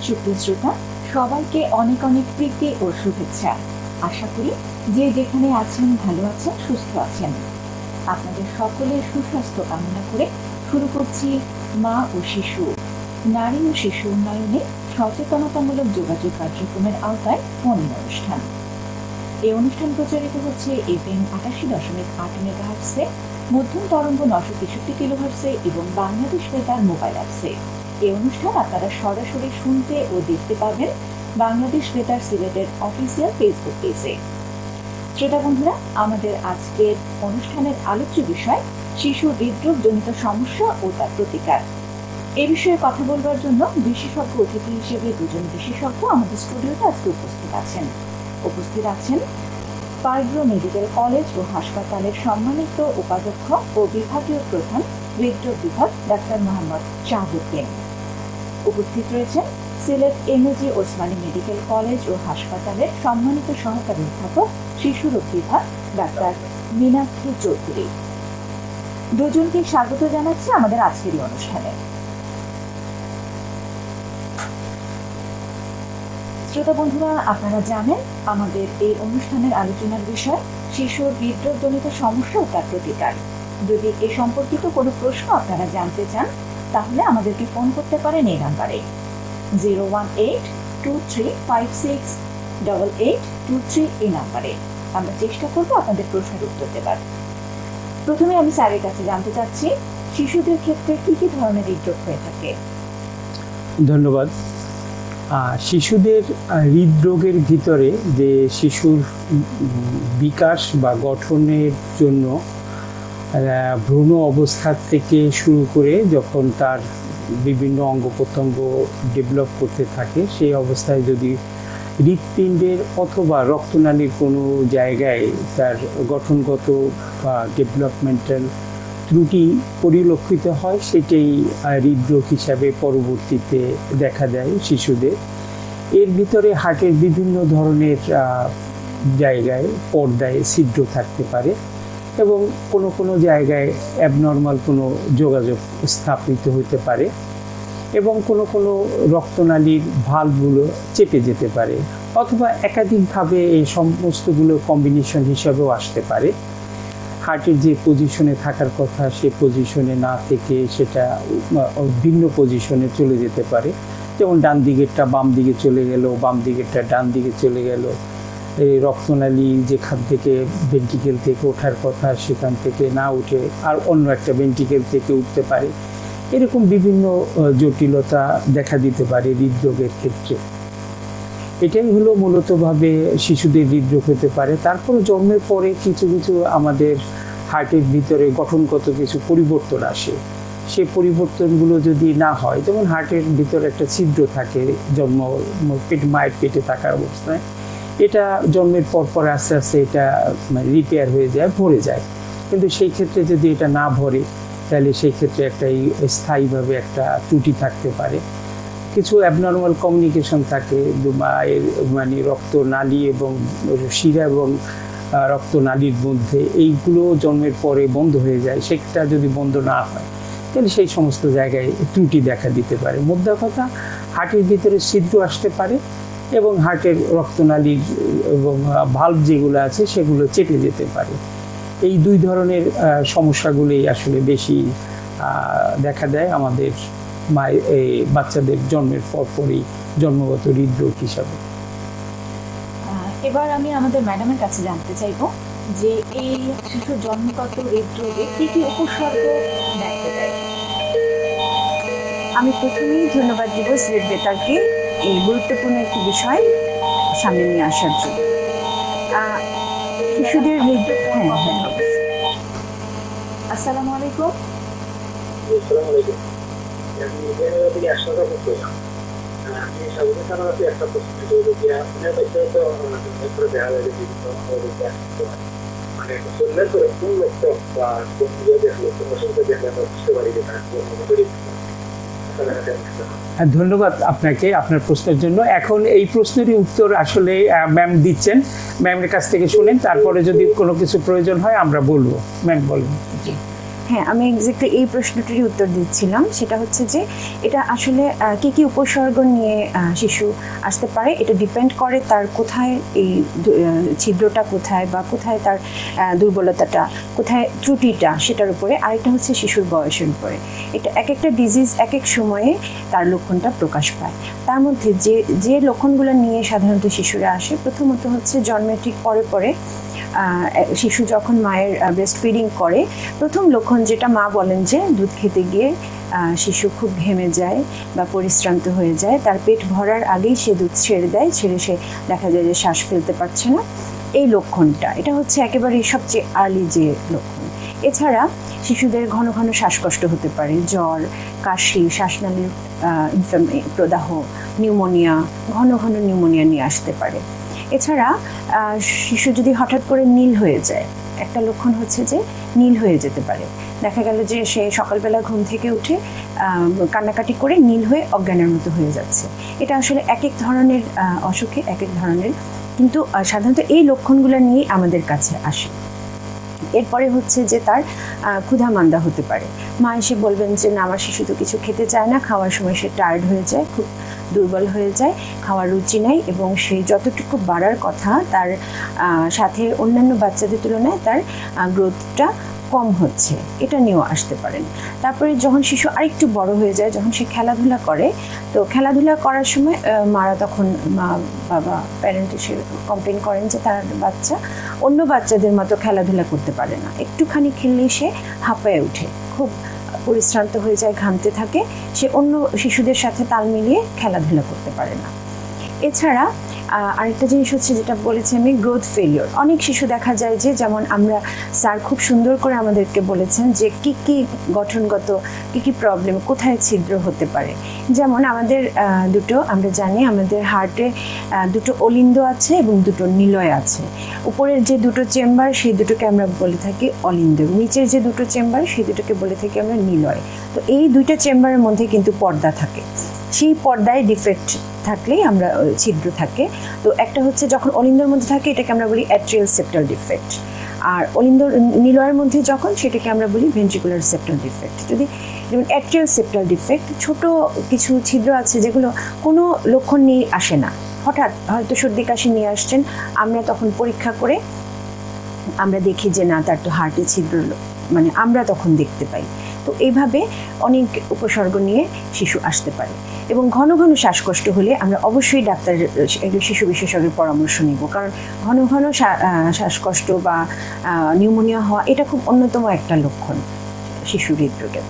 সুপ্রিয় শ্রোতা, সবাইকে অনেক অনেক প্রীতি ও শুভেচ্ছা। আশা করি যে যেখানে আছেন ভালো আছেন, সুস্থ আছেন। আপনাদের সকলের সুস্বাস্থ্য কামনা করে শুরু করছি মা ও শিশু, নারী ও শিশু উন্নয়নে সচেতনতামূলক যোগাযোগ কার্যক্রমের আওতায় ফোন অনুষ্ঠান। এই অনুষ্ঠান প্রচারিত হচ্ছে FM ৮৮.৮ মেগাহার্টজে, মধ্যম তরঙ্গ ৯৬৩ কিলোহার্টজে এবং বাংলাদেশ বেতার মোবাইল অ্যাপসে। এই অনুষ্ঠান আপনারা সরাসরি শুনতে ও দেখতে পাবেন বাংলাদেশ বেতার সিলেটের অফিসিয়াল ফেসবুক পেজে। শ্রোতা বন্ধুরা, আমাদের আজকের অনুষ্ঠানের আলোচ্য বিষয় শিশু হৃদরোগজনিত সমস্যা ও তার প্রতিকার। এ বিষয়ে কথা বলবার জন্য বিশেষজ্ঞ অতিথি হিসেবে দুজন বিশেষজ্ঞ আমাদের স্টুডিওতে আজকে উপস্থিত আছেন পারগ্রো মেডিকেল কলেজ ও হাসপাতালের সম্মানিত উপাধ্যক্ষ ও বিভাগীয় প্রধান হৃদরোগ বিভাগ ডাক্তার মোহাম্মদ শাহাবুদ্দিন। উপস্থিত রয়েছেন Sylhet MAG Osmani medical college ও হাসপাতালের সম্মানিত সহকারী অধ্যাপক শিশু রোগ বিভাগ ডাক্তার মীনাক্ষী চৌধুরী। দুজনকে স্বাগত জানাচ্ছি আমাদের আজকের অনুষ্ঠানে। শ্রোতা বন্ধুরা, আপনারা জানেন আমাদের এই অনুষ্ঠানের আলোচনার বিষয় শিশুর হৃদরোগজনিত সমস্যা ও তার প্রতিকার। যদি এ সম্পর্কিত কোনো প্রশ্ন আপনারা জানতে চান তাহলে আমাদেরকে ফোন করতে পারেন এই নাম্বারে 01823568823 এই নাম্বারে। আমরা চেষ্টা করব আপনাদের প্রশ্নের উত্তর দেবার। প্রথমে আমি স্যারের কাছে জানতে চাচ্ছি, শিশুদের ক্ষেত্রে কি কি ধরনের হৃদরোগ হয়ে থাকে? ধন্যবাদ। শিশুদের হৃদরোগের ভিতরে যে শিশুর বিকাশ বা গঠনের জন্য ভ্রূণ অবস্থা থেকে শুরু করে যখন তার বিভিন্ন অঙ্গ প্রত্যঙ্গ ডেভেলপ করতে থাকে, সেই অবস্থায় যদি হৃৎপিণ্ডের অথবা রক্তনালীর কোনো জায়গায় তার গঠনগত বা ডেভেলপমেন্টাল ত্রুটি পরিলক্ষিত হয়, সেটাই হৃদরোগ হিসাবে পরবর্তীতে দেখা দেয় শিশুদের। এর ভিতরে হার্টের বিভিন্ন ধরনের জায়গায় পর্দায় ছিদ্র থাকতে পারে এবং কোনো কোনো জায়গায় অ্যাবনর্মাল কোনো যোগাযোগ স্থাপিত হতে পারে এবং কোনো কোনো রক্তনালীর ভালভগুলো চেপে যেতে পারে অথবা একাধিকভাবে এই সমস্তগুলো কম্বিনেশন হিসাবেও আসতে পারে। হার্টের যে পজিশনে থাকার কথা সে পজিশনে না থেকে সেটা ভিন্ন পজিশনে চলে যেতে পারে, যেমন ডান দিকেরটা বাম দিকে চলে গেল, বাম দিকেরটা ডান দিকে চলে গেল। এই রক্তনালী যেখান থেকে ভেন্ট্রিকেল থেকে ওঠার কথা সেখান থেকে না উঠে আর অন্য একটা ভেন্ট্রিকেল থেকে উঠতে পারে। এরকম বিভিন্ন জটিলতা দেখা দিতে পারে হৃদরোগের ক্ষেত্রে। এটাই হলো মূলতভাবে শিশুদের হৃদরোগ হতে পারে। তারপর জন্মের পরে কিছু কিছু আমাদের হার্টের ভিতরে গঠনগত কিছু পরিবর্তন আসে। সেই পরিবর্তনগুলো যদি না হয়, যেমন হার্টের ভিতরে একটা ছিদ্র থাকে মায়ের পেটে থাকার অবস্থায়, এটা জন্মের পর আস্তে আস্তে এটা রিপেয়ার হয়ে যায়, ভরে যায়। কিন্তু সেই ক্ষেত্রে যদি এটা না ভরে তাহলে সেই ক্ষেত্রে একটা স্থায়ীভাবে একটা ত্রুটি থাকতে পারে। কিছু অ্যাবনর্মাল কমিউনিকেশন থাকে মায়ের রক্তনালী এবং শিরা এবং রক্তনালীর মধ্যে, এইগুলো জন্মের পরে বন্ধ হয়ে যায়। সেটা যদি বন্ধ না হয় তাহলে সেই সমস্ত জায়গায় ত্রুটি দেখা দিতে পারে। মোদ্দা কথা, হার্টের ভিতরে ছিদ্র আসতে পারে এবং হার্টের রক্তনালীর এবং ভালভ যেগুলো আছে সেগুলো চেপে যেতে পারে। এই দুই ধরনের সমস্যাগুলোই আসলে বেশি দেখা দেয় আমাদের বাচ্চাদের জন্মের পরই জন্মগত হৃদরোগ হিসাবে। এবার আমি আমাদের ম্যাডামের কাছে জানতে চাইব যে এই শিশুর জন্মগত হৃদরোগে কি কি উপসর্গ দেখা দেয়? আমি প্রথমেই ধন্যবাদ দিব সিলেট বেতারকে এই গুরুত্বপূর্ণ একটি বিষয় সামনে নিয়ে আসার জন্য। শিশুদের হৃদরোগ, আসসালামু আলাইকুম। আমি সাধারণত একটা প্রশ্ন মানে শরীরের করে কোন রক্ত বা কোন দেখলো কোন অসুবিধা দেখলে আমরা বুঝতে পারি যে ধন্যবাদ আপনাকে আপনার প্রশ্নের জন্য। এখন এই প্রশ্নেরই উত্তর আসলে ম্যাম দিচ্ছেন, ম্যামের কাছ থেকে শুনেন, তারপরে যদি কোনো কিছু প্রয়োজন হয় আমরা বলবো। ম্যাম বলুন। হ্যাঁ, আমি এক্স্যাক্টলি এই প্রশ্নটিরই উত্তর দিচ্ছিলাম। সেটা হচ্ছে যে এটা আসলে কি কি উপসর্গ নিয়ে শিশু আসতে পারে, এটা ডিপেন্ড করে তার কোথায় এই ছিদ্রটা কোথায় বা কোথায় তার দুর্বলতাটা, কোথায় ত্রুটিটা, সেটার উপরে। আরেকটা হচ্ছে শিশুর বয়সের উপরে। এটা এক একটা ডিজিজ এক এক সময়ে তার লক্ষণটা প্রকাশ পায়। তার মধ্যে যে লক্ষণগুলো নিয়ে সাধারণত শিশুরা আসে, প্রথমত হচ্ছে জন্মের ঠিক পরে পরে শিশু যখন মায়ের ব্রেস্ট ফিডিং করে, প্রথম লক্ষণ যেটা মা বলেন যে দুধ খেতে গিয়ে শিশু খুব ঘেমে যায় বা পরিশ্রান্ত হয়ে যায়, তার পেট ভরার আগেই সে দুধ ছেড়ে দেয়, ছেড়ে সে দেখা যায় যে শ্বাস ফেলতে পারছে না। এই লক্ষণটা, এটা হচ্ছে একেবারে সবচেয়ে আর্লি যে লক্ষণ। এছাড়া শিশুদের ঘন ঘন শ্বাসকষ্ট হতে পারে, জ্বর, কাশি, শ্বাসনালীর প্রদাহ, নিউমোনিয়া, ঘন ঘন নিউমোনিয়া নিয়ে আসতে পারে। এছাড়া শিশু যদি হঠাৎ করে নীল হয়ে যায়, একটা লক্ষণ হচ্ছে যে নীল হয়ে যেতে পারে। দেখা গেল যে সে সকালবেলা ঘুম থেকে উঠে কান্নাকাটি করে নীল হয়ে অজ্ঞানের মতো হয়ে যাচ্ছে। এটা আসলে এক এক ধরনের অসুখে এক এক ধরনের, কিন্তু সাধারণত এই লক্ষণগুলো নিয়েই আমাদের কাছে আসে। এরপরে হচ্ছে যে তার ক্ষুধা মান্দা হতে পারে। মা এসে বলবেন যে না, আমার শিশু তো কিছু খেতে চায় না, খাওয়ার সময় সে টায়ার্ড হয়ে যায়, খুব দুর্বল হয়ে যায়, খাওয়ার রুচি নাই, এবং সে যতটুকু বাড়ার কথা তার সাথে অন্যান্য বাচ্চাদের তুলনায় তার গ্রোথটা কম হচ্ছে, এটা নিয়েও আসতে পারেন। তারপরে যখন শিশু আরেকটু বড় হয়ে যায়, যখন সে খেলাধুলা করে, তো খেলাধুলা করার সময় মারা তখন মা বাবা প্যারেন্ট এসে কমপ্লেন করেন যে তার বাচ্চা অন্য বাচ্চাদের মতো খেলাধুলা করতে পারে না, একটুখানি খেললেই সে হাঁপায়ে ওঠে, খুব পরিশ্রান্ত হয়ে যায়, ঘামতে থাকে, সে অন্য শিশুদের সাথে তাল মিলিয়ে খেলাধুলা করতে পারে না। এছাড়া আরেকটা জিনিস হচ্ছে যেটা বলেছি আমি, গ্রোথ ফেলিওর। অনেক শিশু দেখা যায় যে, যেমন আমরা স্যার খুব সুন্দর করে আমাদেরকে বলেছেন যে কি কি গঠনগত কি কি প্রবলেম, কোথায় ছিদ্র হতে পারে। যেমন আমাদের আমরা জানি আমাদের হার্টে দুটো অলিন্দ আছে এবং দুটো নিলয় আছে। উপরের যে দুটো চেম্বার সেই দুটোকে আমরা বলে থাকি অলিন্দ, নিচের যে দুটো চেম্বার সেই দুটোকে বলে থাকি আমরা নিলয়। তো এই দুইটা চেম্বারের মধ্যে কিন্তু পর্দা থাকে, সেই পর্দায় ডিফেক্ট থাকলেই আমরা ছিদ্র থাকে। তো একটা হচ্ছে যখন অলিন্দর মধ্যে থাকে, এটাকে আমরা বলি অ্যাট্রিয়াল সেপ্টাল ডিফেক্ট, আর অলিন্দর নিলয়ের মধ্যে যখন, সেটাকে আমরা বলি ভেন্ট্রিকুলার সেপ্টাল ডিফেক্ট। যদি যেমন অ্যাট্রিয়াল সেপ্টাল ডিফেক্ট, ছোট কিছু ছিদ্র আছে যেগুলো কোনো লক্ষণ নিয়ে আসে না, হঠাৎ হয়তো সর্দি কাশি নিয়ে আসছেন, আমরা তখন পরীক্ষা করে আমরা দেখি যে না, তার তো হার্টে ছিদ্র, মানে আমরা তখন দেখতে পাই। তো এইভাবে অনেক উপসর্গ নিয়ে শিশু আসতে পারে। এবং ঘন ঘন শ্বাসকষ্ট হলে আমরা অবশ্যই শিশু বিশেষজ্ঞের পরামর্শ নিব, কারণ ঘন ঘন শ্বাসকষ্ট বা নিউমোনিয়া হওয়া এটা খুব অন্যতম একটা লক্ষণ শিশু হৃদরোগের।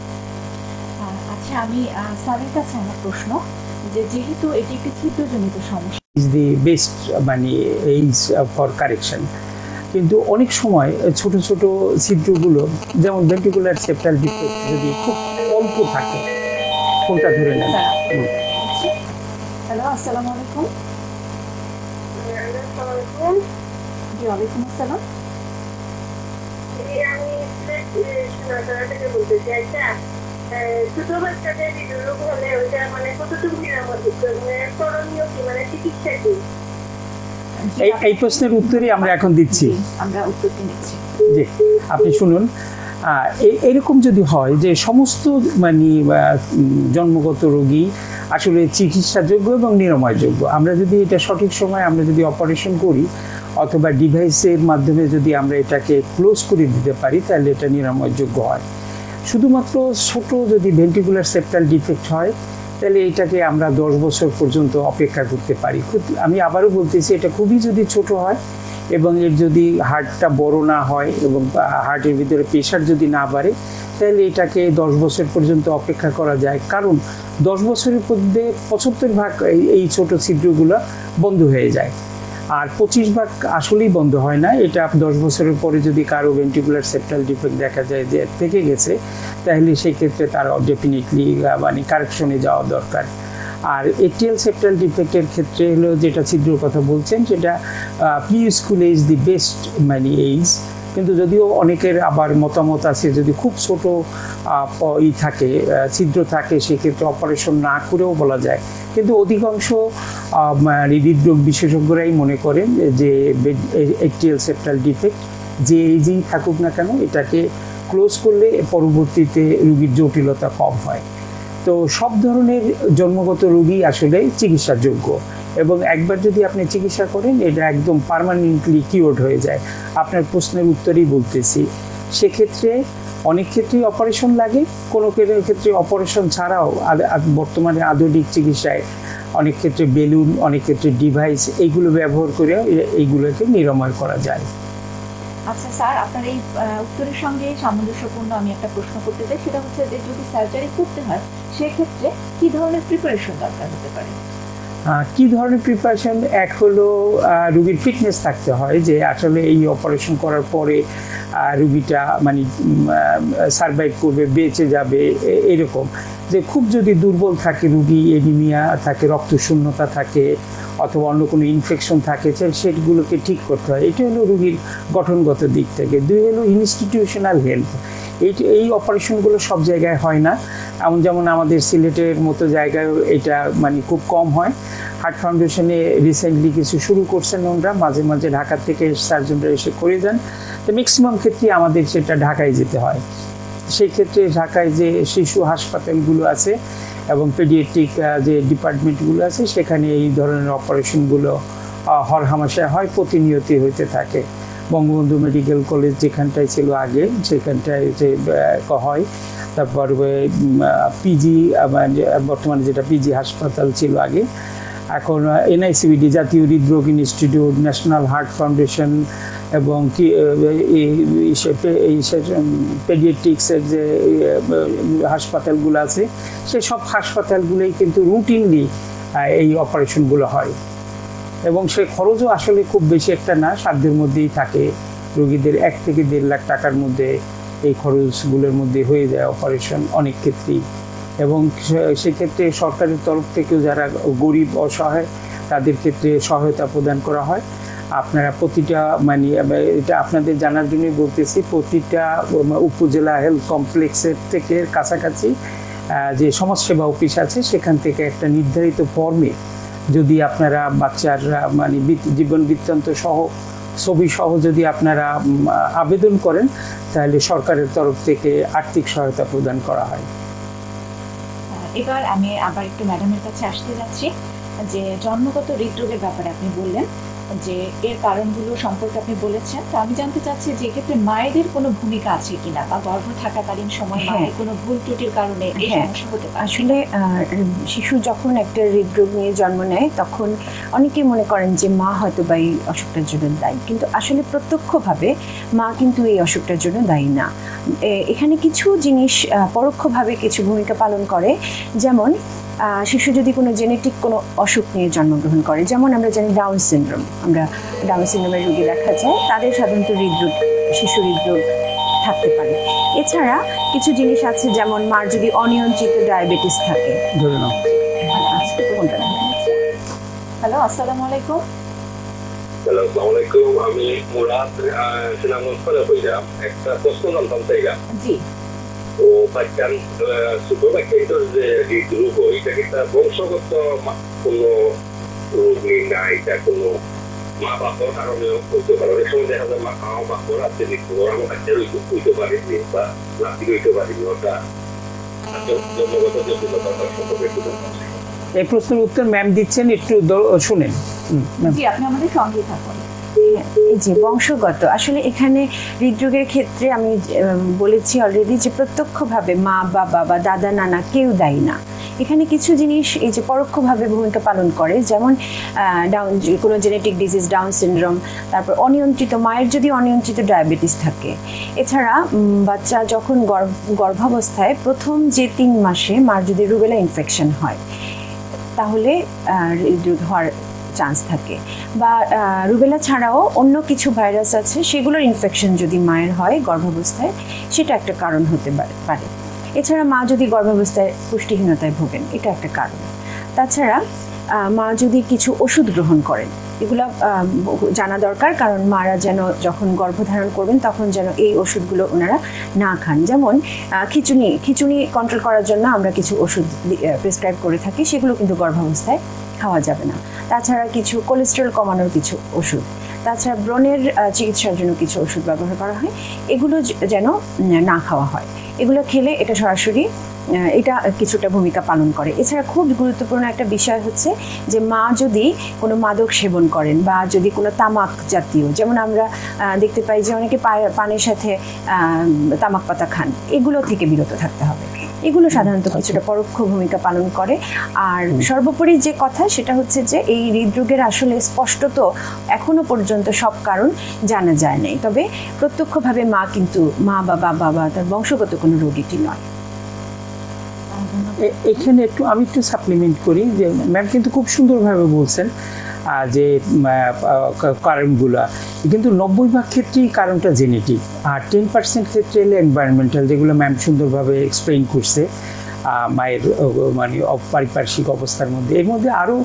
আচ্ছা, আমি স্যারের কাছে আমার প্রশ্ন, যে যেহেতু এটি একটি ছিদ্রজনিত সমস্যা, ইজ দি বেস্ট মানে এইজ ফর কারেকশন, কিন্তু অনেক সময় ছোট ছোট ছিদ্রগুলো, যেমন ভেন্ট্রিকুলার সেপ্টাল ডিফেক্ট যদি খুব অল্প থাকে, কোনটা ধরে নেন? হ্যালো, আসসালামু আলাইকুম। জি, ওয়ালাইকুম আসসালাম। ছোট বাচ্চাদের হৃদরোগ হলে ওইটা মানে কতটুকু করণীয় কি, মানে চিকিৎসা কি? এই প্রশ্নের উত্তরই আমরা এখন দিচ্ছি, আমরা উত্তরটি নিচ্ছি। জি, আপনি শুনুন। এরকম যদি হয় যে সমস্ত মানে জন্মগত রোগী আসলে চিকিৎসাযোগ্য এবং নিরাময়যোগ্য, আমরা যদি এটা সঠিক সময় আমরা যদি অপারেশন করি অথবা ডিভাইসের মাধ্যমে যদি আমরা এটাকে ক্লোজ করে দিতে পারি, তাহলে এটা নিরাময়যোগ্য হয়। শুধুমাত্র ছোট যদি ভেন্ট্রিকুলার সেপ্টাল ডিফেক্ট হয়, তাহলে এটাকে আমরা 10 বছর পর্যন্ত অপেক্ষা করতে পারি। আমি আবারও বলতেছি, এটা খুবই যদি ছোট হয় এবং এর যদি হার্টটা বড় না হয় এবং হার্টের ভিতরে প্রেশার যদি না বাড়ে, তাহলে এটাকে 10 বছর পর্যন্ত অপেক্ষা করা যায়। কারণ 10 বছরের মধ্যে 75% এই ছোট ছিদ্রগুলো বন্ধ হয়ে যায়, আর 25% আসলেই বন্ধ হয় না। এটা 10 বছরের পরে যদি কারো ভেন্ট্রিকুলার সেপ্টাল ডিফেক্ট দেখা যায় যে থেকে গেছে, তাহলে সেই ক্ষেত্রে তার ডেফিনেটলি মানে কারেকশনে যাওয়া দরকার। আর অ্যাট্রিয়াল সেপ্টাল ডিফেক্টের ক্ষেত্রে হলো যেটা ছিদ্রর কথা বলছেন, সেটা pre school as the best মানে এইজ, কিন্তু যদিও অনেকের আবার মতামত আছে যদি খুব ছোট থাকে, ছিদ্র থাকে, সেক্ষেত্রে অপারেশন না করেও বলা যায়। কিন্তু অধিকাংশ হৃদরোগ বিশেষজ্ঞরাই মনে করেন যে অ্যাট্রিয়াল সেপ্টাল ডিফেক্ট যে এইজেই থাকুক না কেন, এটাকে ক্লোজ করলে পরবর্তীতে রোগীর জটিলতা কম হয়। তো সব ধরনের জন্মগত রোগী আসলে চিকিৎসার যোগ্য, এবং একবার যদি আপনি চিকিৎসা করেন এটা একদম পার্মানেন্টলি কিওর্ড হয়ে যায়। আপনার প্রশ্নের উত্তরেই বলতেছি, সেক্ষেত্রে অনেক ক্ষেত্রেই অপারেশন লাগে, কোনো ক্ষেত্রে অপারেশন ছাড়াও বর্তমানে আধুনিক চিকিৎসায় অনেক ক্ষেত্রে বেলুন, অনেক ক্ষেত্রে ডিভাইস, এইগুলো ব্যবহার করে এইগুলোকে নিরাময় করা যায়। আচ্ছা স্যার, আপনার এই উত্তরের সঙ্গে সামঞ্জস্যপূর্ণ আমি একটা প্রশ্ন করতে চাই, সেটা হচ্ছে যে যদি সার্জারি করতে হয় সেক্ষেত্রে কি ধরনের প্রিপারেশন দরকার হতে পারে? কি ধরনের প্রিপারেশন? এক হলো রুগীর ফিটনেস থাকতে হয়, যে আসলে এই অপারেশন করার পরে রুগীটা মানে সারভাইভ করবে, বেঁচে যাবে, এরকম। যে খুব যদি দুর্বল থাকে রুগী, এনিমিয়া থাকে, রক্তশূন্যতা থাকে, অথবা অন্য কোনো ইনফেকশন থাকে, সেগুলোকে ঠিক করতে হয়। এটা হলো রুগীর গঠনগত দিক থেকে। দুই হলো ইনস্টিটিউশনাল হেলথ। এই অপারেশনগুলো সব জায়গায় হয় না, যেমন আমাদের সিলেটের মতো জায়গায় এটা মানে খুব কম হয়। হার্ট ফাউন্ডেশনে রিসেন্টলি কিছু শুরু করছেন ওনারা, মাঝে মাঝে ঢাকা থেকে সার্জনরা এসে করে যান। তো ম্যাক্সিমাম ক্ষেত্রে আমাদের সেটা ঢাকায় যেতে হয়। সেই ক্ষেত্রে ঢাকায় যে শিশু হাসপাতালগুলো আছে এবং পেডিয়াট্রিক যে ডিপার্টমেন্টগুলো আছে, সেখানে এই ধরনের অপারেশনগুলো হরহামেশা হয়, প্রতিনিয়তই হইতে থাকে। বঙ্গবন্ধু মেডিকেল কলেজ যেখানটায় ছিল আগে, সেখানটায় যে হয়। তারপর পিজি, বর্তমানে যেটা পিজি হাসপাতাল ছিল আগে, এখন এনআইসিবিডি, জাতীয় হৃদরোগ ইনস্টিটিউট, ন্যাশনাল হার্ট ফাউন্ডেশন এবং পেডিয়াট্রিক্সের যে হাসপাতালগুলো আছে, সেসব হাসপাতালগুলোই কিন্তু রুটিনলি এই অপারেশনগুলো হয়। এবং সে খরচও আসলে খুব বেশি একটা না, সাধ্যের মধ্যেই থাকে। রোগীদের 1 থেকে 1.5 লাখ টাকার মধ্যে এই খরচগুলোর মধ্যে হয়ে যায় অপারেশন অনেক ক্ষেত্রেই। এবং সেক্ষেত্রে সরকারের তরফ থেকেও যারা গরিব অসহায় তাদের ক্ষেত্রে সহায়তা প্রদান করা হয়। আপনারা প্রতিটা মানে এটা আপনাদের জানার জন্যই বলতেছি, প্রতিটা উপজেলা হেলথ কমপ্লেক্সের থেকে কাছাকাছি যে সমাজসেবা অফিস আছে, সেখান থেকে একটা নির্ধারিত ফর্মে যদি আপনারা বাচ্চার মানে জীবন বৃত্তান্ত সহ, ছবি সহ যদি আপনারা আবেদন করেন, তাহলে সরকারের তরফ থেকে আর্থিক সহায়তা প্রদান করা হয়। এবার আমি আবার একটু ম্যাডামের কাছে আসতে যাচ্ছি, যে জন্মগত হৃদরোগের ব্যাপারে আপনি বললেন যে এর কারণগুলো সম্পর্কে আপনি বলেছেন। তো আমি জানতে চাচ্ছি যে এক্ষেত্রে মায়েদের কোনো ভূমিকা আছে কিনা, বা গর্ভ থাকাকালীন সময় মায়ের কোনো ভুল ত্রুটির কারণে এই সমস্যা হতে পারে? আসলে শিশু যখন একটা হৃদরোগ নিয়ে জন্ম নেয়, তখন অনেকেই মনে করেন যে মা হয়তো বা এই অসুখটার জন্য দায়ী, কিন্তু আসলে প্রত্যক্ষভাবে মা কিন্তু এই অসুখটার জন্য দায়ী না। এখানে কিছু জিনিস পরোক্ষভাবে কিছু ভূমিকা পালন করে। যেমন শিশু যদি কোনো জেনেটিক কোনো অসুখ নিয়ে জন্মগ্রহণ করে, যেমন আমরা জানি ডাউন সিনড্রোম, আমরা ডাউন সিনড্রোমের রোগী দেখা যায়, তাদের সাধারণত হৃদরোগ, শিশু হৃদরোগ থাকতে পারে। এছাড়া কিছু জিনিস আছে, যেমন মার যদি অনিয়ন্ত্রিত ডায়াবেটিস থাকে। ধরে নাও। হ্যালো, আসসালামু আলাইকুম। হ্যালো, আসসালামু আলাইকুম। আমি মুরাদ সিনামগঞ্জ করে বললাম। একটা প্রশ্ন জানতাম চাইলাম। জি। ও বাচ্চার ছোট বাচ্চাদের যে হৃদরোগ, এটা কি তার বংশগত কোনো রোগ নেই না? এটা কোনো মা বাবার কারণে হইতে পারে। অনেক সময় দেখা যায় মা বাবার আছে হৃদরোগ, আমার বাচ্চার হইতে পারেনি বা নাতি হইতে পারেনি, ওটা জন্মগত জটিলতার সম্পর্কে একটু জানতাম। এই প্রশ্নের উত্তর ম্যাম দিচ্ছেন, একটু শুনেন। জি, আপনি আমাদের সঙ্গেই থাকুন। এই যে বংশগত, আসলে এখানে হৃদরোগের ক্ষেত্রে আমি বলেছি অলরেডি যে প্রত্যক্ষভাবে মা বাবা বা দাদা নানা কেউ দায়ী না। এখানে কিছু জিনিস এই যে পরোক্ষভাবে ভূমিকা পালন করে, যেমন ডাউন কোনো জেনেটিক ডিজিজ, ডাউন সিনড্রোম, তারপর অনিয়ন্ত্রিত মায়ের যদি অনিয়ন্ত্রিত ডায়াবেটিস থাকে। এছাড়া বাচ্চা যখন গর্ভাবস্থায় প্রথম যে 3 মাসে মার যদি রুবেলা ইনফেকশন হয়, তাহলে হৃদরোগ হওয়ার চান্স থাকে। বা রুবেলা ছাড়াও অন্য কিছু ভাইরাস আছে, সেগুলোর ইনফেকশন যদি মায়ের হয় গর্ভাবস্থায়, সেটা একটা কারণ হতে পারে। এছাড়া মা যদি গর্ভাবস্থায় পুষ্টিহীনতায় ভোগেন, এটা একটা কারণ। তাছাড়া মা যদি কিছু ওষুধ গ্রহণ করেন, এগুলো জানা দরকার, কারণ মারা যেন যখন গর্ভধারণ করবেন তখন যেন এই ওষুধগুলো ওনারা না খান। যেমন খিচুনি কন্ট্রোল করার জন্য আমরা কিছু ওষুধ প্রেসক্রাইব করে থাকি, সেগুলো কিন্তু গর্ভাবস্থায় খাওয়া যাবে না। তাছাড়া কিছু কোলেস্টেরল কমানোর কিছু ওষুধ, তাছাড়া ব্রণের চিকিৎসার জন্য কিছু ওষুধ ব্যবহার করা হয়, এগুলো যেন না খাওয়া হয়। এগুলো খেলে এটা সরাসরি এটা কিছুটা ভূমিকা পালন করে। এছাড়া খুব গুরুত্বপূর্ণ একটা বিষয় হচ্ছে যে মা যদি কোনো মাদক সেবন করেন বা যদি কোনো তামাক জাতীয়, যেমন আমরা দেখতে পাই যে অনেকে পানের সাথে তামাক পাতা খান, এগুলো থেকে বিরত থাকতে হবে। এগুলো সাধারণত কিছুটা পরোক্ষ ভূমিকা পালন করে। আর সর্বোপরি যে কথা সেটা হচ্ছে যে এই হৃদরোগের আসলে স্পষ্টত এখনো পর্যন্ত সব কারণ জানা যায় নাই, তবে প্রত্যক্ষভাবে মা বা বাবা তার বংশগত কোনো রোগীটি নয়। এখানে আমি একটু সাপ্লিমেন্ট করি যে ম্যাম কিন্তু খুব সুন্দরভাবে বলছেন যে কারণগুলা, কিন্তু 90% ক্ষেত্রেই কারণটা জেনেটিক, আর 10% ক্ষেত্রে হলে এনভায়রনমেন্টাল, যেগুলো ম্যাম সুন্দরভাবে এক্সপ্লেইন করছে মায়ের মানে পারিপার্শ্বিক অবস্থার মধ্যে। এর মধ্যে আরও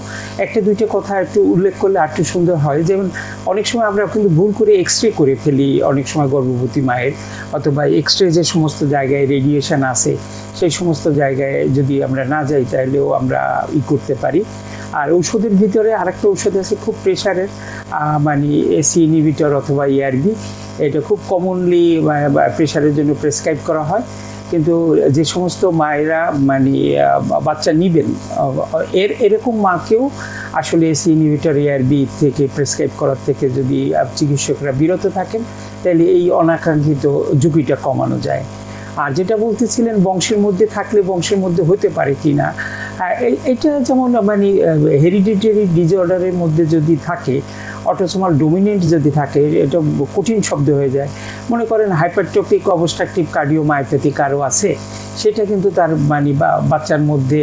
একটা দুইটা কথা একটু উল্লেখ করলে আর একটু সুন্দর হয়। যেমন অনেক সময় আমরা কিন্তু ভুল করে এক্সরে করে ফেলি অনেক সময় গর্ভবতী মায়ের, অথবা এক্সরে যে সমস্ত জায়গায় রেডিয়েশন আছে সেই সমস্ত জায়গায় যদি আমরা না যাই তাহলেও আমরা করতে পারি। আর ঔষধের ভিতরে আরেকটা ঔষধ আছে খুব প্রেশারের, মানে এসি ইনহিবিটর অথবা ERB, এটা খুব কমনলি প্রেশারের জন্য প্রেসক্রাইব করা হয়। কিন্তু যে সমস্ত মায়েরা মানে বাচ্চা নিবেন এরকম মাকেও আসলে এসি ইনহিবিটর ERB থেকে প্রেসক্রাইব করার থেকে যদি চিকিৎসকরা বিরত থাকেন তাহলে এই অনাকাঙ্ক্ষিত ঝুঁকিটা কমানো যায়। আর যেটা বলতেছিলেন বংশের মধ্যে থাকলে বংশের মধ্যে হতে পারে কি না, এটা যেমন মানে হেরিডিটারি ডিসঅর্ডারের মধ্যে যদি থাকে, অটোসোমাল ডোমিনেন্ট যদি থাকে, এটা কঠিন শব্দ হয়ে যায়। মনে করেন হাইপারট্রফিক অবস্ট্রাকটিভ কার্ডিওমায়োপ্যাথি কারো আছে, সেটা কিন্তু তার মানে বাচ্চার মধ্যে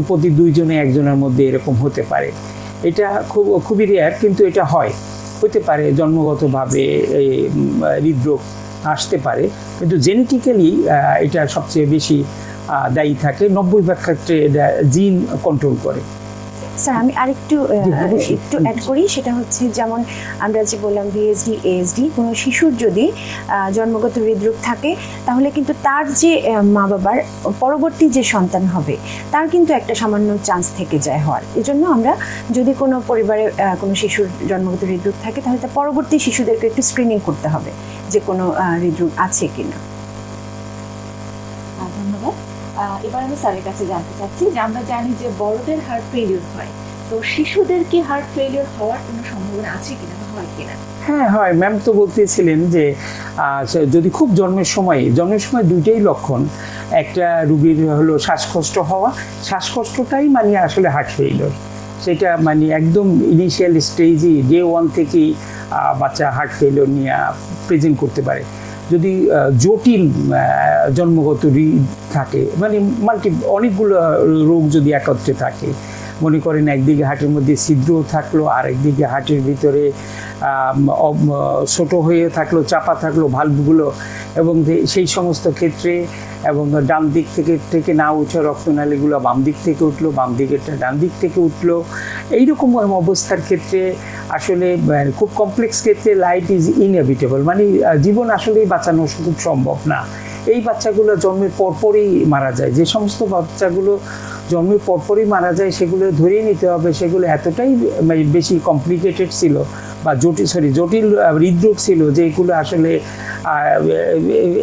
প্রতি 2 জনে 1 জনের মধ্যে এরকম হতে পারে। এটা খুবই রেয়ার, কিন্তু এটা হতে পারে জন্মগতভাবে হৃদরোগ আসতে পারে, কিন্তু জেনেটিক্যালি এটা সবচেয়ে বেশি দায়ী থাকে। 90% ক্ষেত্রে জিন কন্ট্রোল করে। স্যার আমি আরেকটু অ্যাড করি, সেটা হচ্ছে যেমন আমরা যে বললাম VSD ASD, কোনো শিশুর যদি জন্মগত হৃদরোগ থাকে তাহলে কিন্তু তার যে মা বাবার পরবর্তী যে সন্তান হবে তার কিন্তু একটা সামান্য চান্স থেকে যায় হওয়ার। এজন্য আমরা যদি কোনো পরিবারে কোনো শিশুর জন্মগত হৃদরোগ থাকে তাহলে তার পরবর্তী শিশুদেরকে একটু স্ক্রিনিং করতে হবে যে কোনো হৃদরোগ আছে কিনা। ধন্যবাদ। এবার আমি স্যারের কাছে জানতে চাচ্ছি যে আমরা জানি যে বড়দের হার্ট ফেলিওর হয়, তো শিশুদের কি হার্ট ফেলিওর হওয়ার কোনো সম্ভাবনা আছে কিনা বা হয় কিনা? হ্যাঁ হয়, ম্যাম তো বলতেছিলেন যে যদি খুব জন্মের সময় দুইটাই লক্ষণ, একটা রুগীর হলো শ্বাসকষ্ট হওয়া, শ্বাসকষ্টটাই মানে আসলে হার্ট ফেলিওর, সেটা মানে একদম ইনিশিয়াল স্টেজে ডে 1 থেকেই বাচ্চা হার্ট ফেলিওর নিয়ে প্রেজেন্ট করতে পারে। যদি জটিল জন্মগত থাকে, মানে অনেকগুলো রোগ যদি একত্রে থাকে, মনে করেন একদিকে হার্টের মধ্যে ছিদ্র থাকলো, আর একদিকে হার্টের ভিতরে ছোট হয়ে থাকলো, চাপা থাকলো ভালভগুলো, এবং সেই সমস্ত ক্ষেত্রে এবং ডান দিক থেকে না উঠে রক্তনালীগুলো বাম দিক থেকে উঠলো, বাম দিকেরটা ডান দিক থেকে উঠলো, এইরকম অবস্থার ক্ষেত্রে আসলে খুব কমপ্লেক্স ক্ষেত্রে লাইফ ইজ ইনএভিটেবল, মানে জীবন আসলেই বাঁচানো খুব সম্ভব না। এই বাচ্চাগুলো জন্মের পরপরই মারা যায়। যে সমস্ত বাচ্চাগুলো জন্মের পরপরই মারা যায় সেগুলো ধরিয়ে নিতে হবে সেগুলো এতটাই বেশি কমপ্লিকেটেড ছিল বা জটিল হৃদরোগ ছিল যেগুলো আসলে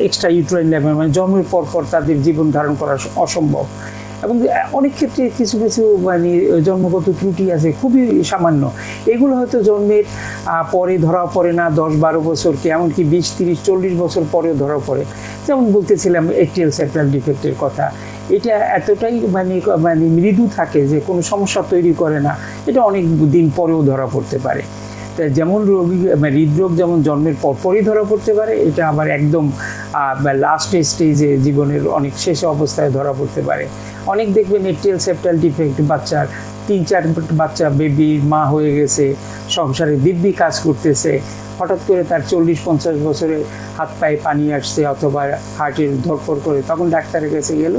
এক্সট্রা ইউট্রাইন লেভেল, মানে জন্মের পরপর তাদের জীবন ধারণ করা অসম্ভব। এবং অনেক ক্ষেত্রে কিছু মানে জন্মগত ত্রুটি আছে খুবই সামান্য, এগুলো হয়তো জন্মের পরে ধরা পড়ে না, 10-12 বছরকে এমনকি 20-30-40 বছর পরেও ধরা পড়ে। যেমন বলতেছিলাম এট্রিয়াল সেপ্টাল ডিফেক্টের কথা, এটা এতটাই মানে মৃদু থাকে যে কোনো সমস্যা তৈরি করে না, এটা অনেক দিন পরেও ধরা পড়তে পারে। যেমন হৃদরোগ যেমন জন্মের পরপরই ধরা পড়তে পারে, এটা আবার একদম লাস্ট স্টেজে জীবনের অনেক শেষ অবস্থায় ধরা পড়তে পারে। অনেক দেখবেন এট্রিয়াল সেপ্টাল ডিফেক্ট বাচ্চার 3-4 বাচ্চা বেবির মা হয়ে গেছে, সংসারে দিব্যি কাজ করতেছে, হঠাৎ করে তার 40-50 বছরে হাত পায়ে পানি আসছে অথবা হার্টের ধরপড় করে, তখন ডাক্তারের কাছে গেল,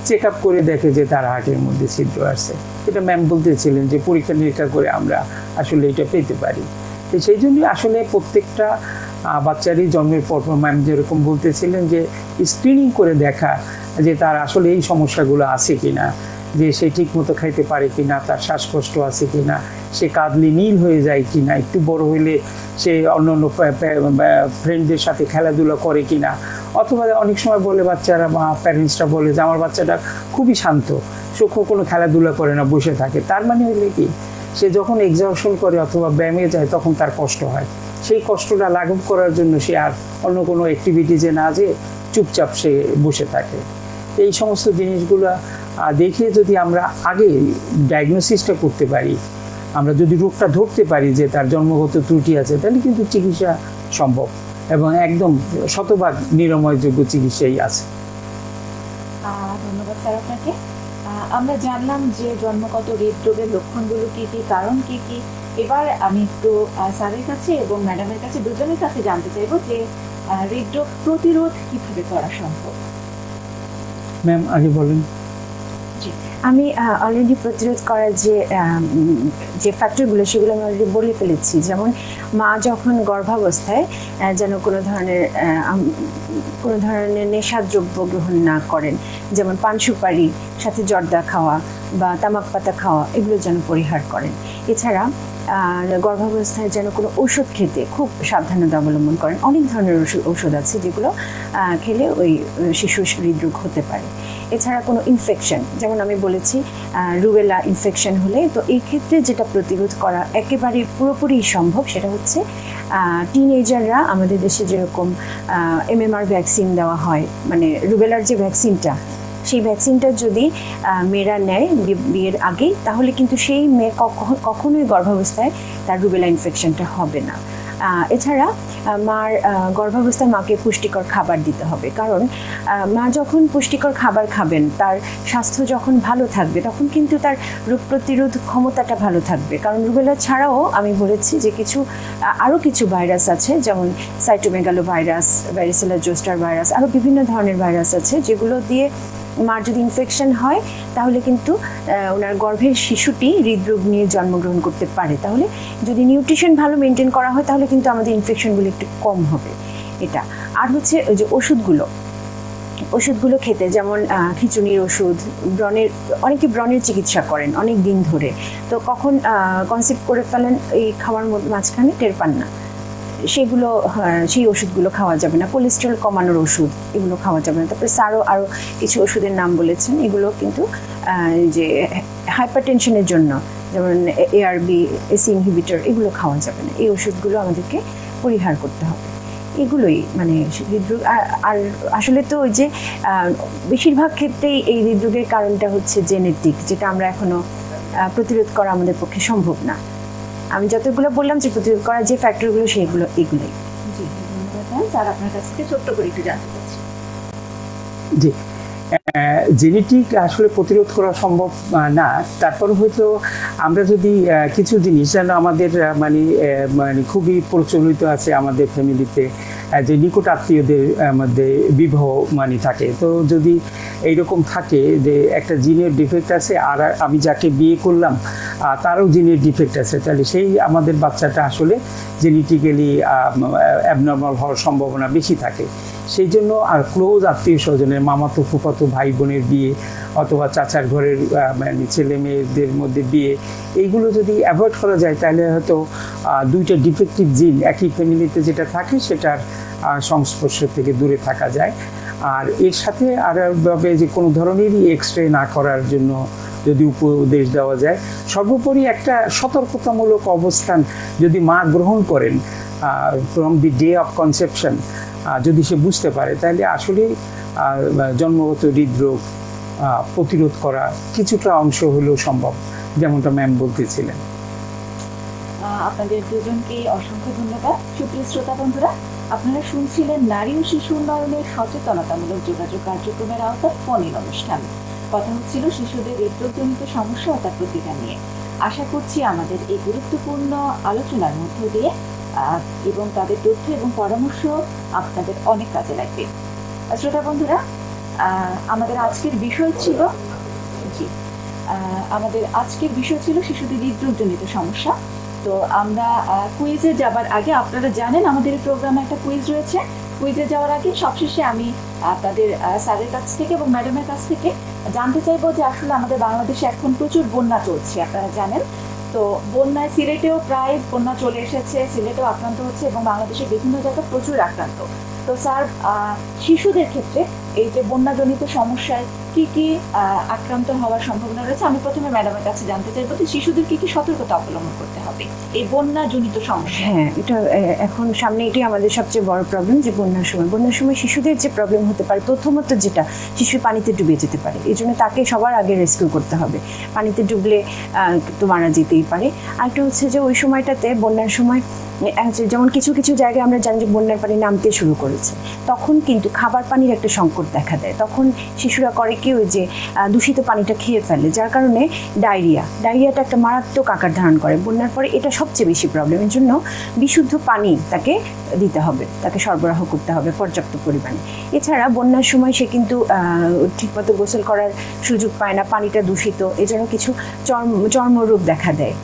চেক আপ করে দেখে যে তার হার্টের মধ্যে ছিদ্র আসছে। এটা ম্যাম বলতেছিলেন যে পরীক্ষা নিরীক্ষা করে আমরা আসলে এটা পেতে পারি। তো সেই জন্যই আসলে প্রত্যেকটা বাচ্চারই জন্মের পর ম্যাম যেরকম বলতেছিলেন যে স্ক্রিনিং করে দেখা যে তার আসলে এই সমস্যাগুলো আছে কিনা, যে সে ঠিক মতো খাইতে পারে কিনা, তার শ্বাসকষ্ট আছে কিনা, সে কাঁদলে নীল হয়ে যায় কিনা, একটু বড় হইলে সে অন্য অন্য ফ্রেন্ডদের সাথে খেলাধুলা করে কিনা, অথবা অনেক সময় বলে বাচ্চারা বা প্যারেন্টসরা বলে যে আমার বাচ্চাটা খুবই শান্ত, সে কোনো খেলাধুলা করে না, বসে থাকে। তার মানে হইলে কি, সে যখন এক্সারশন করে অথবা ব্যায়ামে যায় তখন তার কষ্ট হয়, সেই কষ্টটা লাঘব করার জন্য সে আর অন্য কোনো অ্যাক্টিভিটিজে না যেয়ে চুপচাপ সে বসে থাকে। এই সমস্ত জিনিসগুলো দেখে যদি আমরা আগে ডায়াগনোসিসটা করতে পারি, আমরা যদি রোগটা ধরতে পারি যে তার জন্মগত ত্রুটি আছে, তাহলে কিন্তু চিকিৎসা সম্ভব এবং একদম শতভাগ নিরাময়যোগ্য চিকিৎসাই আছে। ধন্যবাদ স্যার আপনাকে। আমরা জানলাম যে জন্মগত হৃদরোগের লক্ষণগুলো কি কি, কারণ কি কি। এবার আমি একটু স্যারের কাছে এবং ম্যাডামের কাছে, দুজনের কাছে জানতে চাইবো যে হৃদরোগ প্রতিরোধ কিভাবে করা সম্ভব। ম্যাম আগে বলেন। আমি অলরেডি প্রতিরোধ করার যে ফ্যাক্টরগুলো সেগুলো আমি অলরেডি বলে ফেলেছি। যেমন মা যখন গর্ভাবস্থায় যেন কোনো ধরনের নেশাদ্রব্য গ্রহণ না করেন, যেমন পান সুপারি সাথে জর্দা খাওয়া বা তামাক পাতা খাওয়া, এগুলো যেন পরিহার করেন। এছাড়া গর্ভাবস্থায় যেন কোনো ওষুধ খেতে খুব সাবধানতা অবলম্বন করেন। অনেক ধরনের ওষুধ আছে যেগুলো খেলে ওই শিশুর হৃদরোগ হতে পারে। এছাড়া কোনো ইনফেকশন, যেমন আমি বলেছি রুবেলা ইনফেকশন হলে, তো এই ক্ষেত্রে যেটা প্রতিরোধ করা একেবারে পুরোপুরি সম্ভব সেটা হচ্ছে টিনেজাররা আমাদের দেশে যেরকম MMR ভ্যাকসিন দেওয়া হয়, মানে রুবেলার যে ভ্যাকসিনটা, সেই ভ্যাকসিনটা যদি মেয়েরা নেয় বিয়ের আগেই, তাহলে কিন্তু সেই মেয়ে কখনোই গর্ভাবস্থায় তার রুবেলা ইনফেকশনটা হবে না। এছাড়া মার গর্ভাবস্থায় মাকে পুষ্টিকর খাবার দিতে হবে, কারণ মা যখন পুষ্টিকর খাবার খাবেন, তার স্বাস্থ্য যখন ভালো থাকবে, তখন কিন্তু তার রোগ প্রতিরোধ ক্ষমতাটা ভালো থাকবে। কারণ রুবেলা ছাড়াও আমি বলেছি যে আরও কিছু ভাইরাস আছে, যেমন cytomegalo virus, varicella zoster virus, আরও বিভিন্ন ধরনের ভাইরাস আছে, যেগুলো দিয়ে মার যদি ইনফেকশন হয় তাহলে কিন্তু ওনার গর্ভের শিশুটি হৃদরোগ নিয়ে জন্মগ্রহণ করতে পারে। তাহলে যদি নিউট্রিশন ভালো মেনটেন করা হয় তাহলে কিন্তু আমাদের ইনফেকশনগুলো একটু কম হবে। এটা আর হচ্ছে ওই যে ওষুধগুলো খেতে, যেমন খিঁচুনির ওষুধ, অনেকে ব্রণের চিকিৎসা করেন অনেক দিন ধরে, তো কখন কনসেপ্ট করে ফেলেন এই খাওয়ার মাঝখানে টের পান না, সেই ওষুধগুলো খাওয়া যাবে না। কোলেস্টেরল কমানোর ওষুধ, এগুলো খাওয়া যাবে না। তারপরে স্যারও আরও কিছু ওষুধের নাম বলেছেন, এগুলো কিন্তু যে হাইপারটেনশনের জন্য, যেমন ARB, AC ইনহিবিটর, এগুলো খাওয়া যাবে না। এই ওষুধগুলো আমাদেরকে পরিহার করতে হবে। এগুলোই মানে হৃদরোগ। আর আসলে তো ওই যে বেশিরভাগ ক্ষেত্রেই এই হৃদরোগের কারণটা হচ্ছে জেনেটিক, যেটা আমরা এখনো প্রতিরোধ করা আমাদের পক্ষে সম্ভব না। আমি যতগুলো বললাম যে প্রতিরোধ করার যে ফ্যাক্টরগুলো, এগুলোই। জি, ধন্যবাদ স্যার। আপনার কাছ থেকে ছোট্ট করে একটু জানতে চাচ্ছি। জি, জেনেটিক আসলে প্রতিরোধ করা সম্ভব না, তারপর হয়তো আমরা যদি কিছু জিনিস যেন আমাদের মানে খুবই প্রচলিত আছে আমাদের ফ্যামিলিতে, যে নিকট আত্মীয়দের মধ্যে বিবাহ থাকে, তো যদি এইরকম থাকে যে একটা জিনের ডিফেক্ট আছে আর আমি যাকে বিয়ে করলাম তারও জিনের ডিফেক্ট আছে, তাহলে সেই আমাদের বাচ্চাটা আসলে জেনেটিক্যালি অ্যাবনর্মাল হওয়ার সম্ভাবনা বেশি থাকে। সেই জন্য আর ক্লোজ আত্মীয় স্বজনের, মামাতো ফুফাতো ভাই বোনের বিয়ে অথবা চাচার ঘরের ছেলে মেয়েদের মধ্যে বিয়ে, এইগুলো যদি অ্যাভয়েড করা যায় তাহলে হয়তো দুইটা ডিফেক্টিভ জিন একই ফ্যামিলিতে যেটা থাকে সেটার সংস্পর্শ থেকে দূরে থাকা যায়। আর এর সাথে আরভাবে যে কোনো ধরনেরই এক্সরে না করার জন্য যদি উপদেশ দেওয়া যায়, সর্বোপরি একটা সতর্কতামূলক অবস্থান যদি মা গ্রহণ করেন from the day of conception, যদি সে বুঝতে পারে, তাহলে আসলে জন্মগত হৃদরোগ প্রতিরোধ করা কিছুটা অংশ হলেও সম্ভব, যেমনটা ম্যাম বলতেছিলেন। আপনাদের দুজনকে অসংখ্য ধন্যবাদ। সুপ্রিয় শ্রোতা বন্ধুরা, আপনারা শুনছিলেন নারী ও শিশু উন্নয়নের সচেতনতামূলক যোগাযোগ কার্যক্রমের আওতায় ফোন-ইন অনুষ্ঠান। কথা হচ্ছিল শিশুদের হৃদরোগজনিত সমস্যা ও তার প্রতিকার নিয়ে। আশা করছি আমাদের এই গুরুত্বপূর্ণ আলোচনার মধ্য দিয়ে এবং তাদের তথ্য এবং পরামর্শ আপনাদের অনেক কাজে লাগবে। শ্রোতা বন্ধুরা, আমাদের আজকের বিষয় ছিল শিশুদের হৃদরোগজনিত সমস্যা। তো আমরা কুইজে যাবার আগে, আপনারা জানেন আমাদের এই প্রোগ্রামে একটা কুইজ রয়েছে। কুইজে যাওয়ার আগে সবশেষে আমি আপনাদের স্যারের কাছ থেকে এবং ম্যাডামের কাছ থেকে জানতে চাইবো যে আসলে আমাদের বাংলাদেশে এখন প্রচুর বন্যা চলছে, আপনারা জানেন। তো বন্যায় সিলেটেও প্রায় বন্যা চলে এসেছে, সিলেটেও আক্রান্ত হচ্ছে এবং বাংলাদেশের বিভিন্ন জায়গায় প্রচুর আক্রান্ত। তো স্যার, শিশুদের ক্ষেত্রে এই যে বন্যাজনিত সমস্যায় কি কি আক্রান্ত হওয়ার সম্ভাবনা রয়েছে, আমি প্রথমে ম্যাডামের কাছে জানতে চাইবো যে শিশুদের কি কি সতর্কতা অবলম্বন করতে হবে এই বন্যাজনিত সমস্যা? হ্যাঁ, এটা এখন সামনে এটাই আমাদের সবচেয়ে বড় প্রবলেম, যে বন্যার সময় শিশুদের যে প্রবলেম হতে পারে, প্রথমত যেটা, শিশু পানিতে ডুবে যেতে পারে। এই জন্য তাকে সবার আগে রেস্কিউ করতে হবে। পানিতে ডুবলে তো মারা যেতেই পারে। আরেকটা হচ্ছে যে ওই সময়টাতে, বন্যার সময় যেমন কিছু কিছু জায়গায় আমরা জানি যে বন্যার পানি নামতে শুরু করেছে, তখন কিন্তু খাবার পানির একটা সংকট দেখা দেয়। তখন শিশুরা করে কি, ওই যে দূষিত পানিটা খেয়ে ফেলে, যার কারণে ডায়রিয়াটা একটা মারাত্মক আকার ধারণ করে। বন্যার পরে এটা সবচেয়ে বেশি প্রবলেম। এর জন্য বিশুদ্ধ পানি তাকে দিতে হবে, তাকে সরবরাহ করতে হবে পর্যাপ্ত পরিমাণে। এছাড়া বন্যার সময় সে কিন্তু ঠিকমতো গোসল করার সুযোগ পায় না, পানিটা দূষিত, এজন্য কিছু চর্মরোগ দেখা দেয়।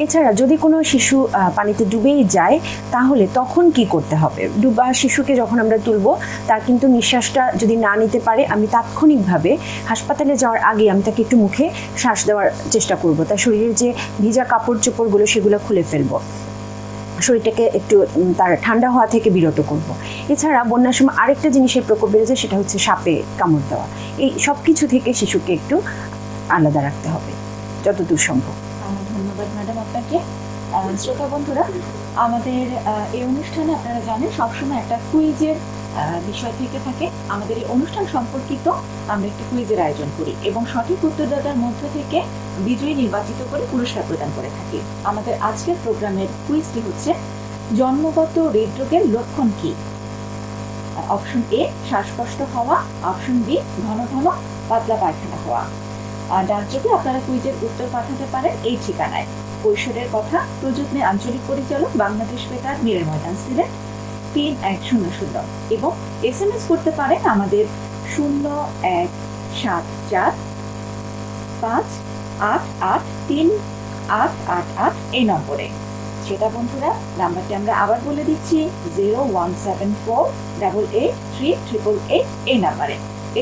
এছাড়া যদি কোনো শিশু পানিতে ডুবেই যায়, তাহলে তখন কি করতে হবে? ডুবা শিশুকে যখন আমরা তুলব, তার কিন্তু নিঃশ্বাসটা যদি না নিতে পারে, আমি তাৎক্ষণিকভাবে হাসপাতালে যাওয়ার আগে আমি তাকে একটু মুখে শ্বাস দেওয়ার চেষ্টা করব। তার শরীরের যে ভিজা কাপড় চোপড়গুলো সেগুলো খুলে ফেলবো, শরীরটাকে একটু তার ঠান্ডা হওয়া থেকে বিরত করব। এছাড়া বন্যার সময় আরেকটা জিনিসের প্রকোপ বেড়ে যায়, সেটা হচ্ছে সাপে কামড় দেওয়া। এই সব কিছু থেকে শিশুকে একটু আলাদা রাখতে হবে যতদূর সম্ভব। ধন্যবাদ ম্যাডাম আপনাকে। শ্রোতা বন্ধুরা, আমাদের এই অনুষ্ঠানে আপনারা জানেন সবসময় একটা কুইজের বিষয় থেকে থাকে। আমাদের এই অনুষ্ঠান সম্পর্কিত আমরা একটি কুইজের আয়োজন করি এবং সঠিক উত্তরদাতার মধ্য থেকে বিজয়ী নির্বাচিত করে পুরস্কার প্রদান করে থাকি। আমাদের আজকের প্রোগ্রামের কুইজটি হচ্ছে, জন্মগত হৃদরোগের লক্ষণ কি? অপশন এ শ্বাসকষ্ট হওয়া, অপশন বি ঘন ঘন পাতলা পায়খানা হওয়া। ডাকযোগে আপনারা কুইজের উত্তর পাঠাতে পারেন এই ঠিকানায়: কৈশোরের কথা, প্রযত্নে আঞ্চলিক পরিচালক, বাংলাদেশ বেতার, মীরের ময়দান, সিলেট ৩১০০, এবং SMS করতে পারেন আমাদের 0174588388 এই নম্বরে। সেটা বন্ধুরা, নাম্বারটি আমরা আবার বলে দিচ্ছি, 017488388 এই নাম্বারে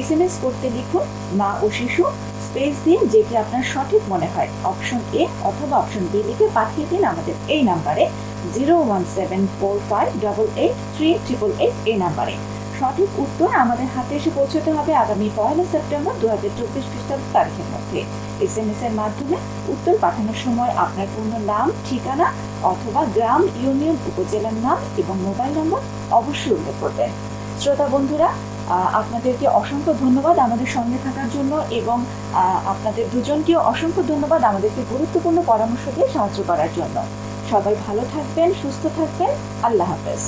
SMS করতে লিখুন মা ও শিশু, স্পেস দিয়ে যেটি আপনার সঠিক মনে হয়, অপশন এ অথবা অপশন বি লিখে পাঠিয়ে দিন আমাদের এই নাম্বারে 01745888388 এই নাম্বারে। সঠিক উত্তর আমাদের হাতে এসে পৌঁছতে হবে আগামী 1 সেপ্টেম্বর 2024 খ্রিস্টাব্দ তারিখের মধ্যে। SMS এর মাধ্যমে উত্তর পাঠানোর সময় আপনার পূর্ণ নাম, ঠিকানা অথবা গ্রাম, ইউনিয়ন, উপজেলার নাম এবং মোবাইল নম্বর অবশ্যই উল্লেখ করবেন। শ্রোতা বন্ধুরা, আপনাদেরকে অসংখ্য ধন্যবাদ আমাদের সঙ্গে থাকার জন্য, এবং আপনাদের দুজনকেও অসংখ্য ধন্যবাদ আমাদেরকে গুরুত্বপূর্ণ পরামর্শ দিয়ে সাহায্য করার জন্য। সবাই ভালো থাকবেন, সুস্থ থাকবেন। আল্লাহ হাফেজ।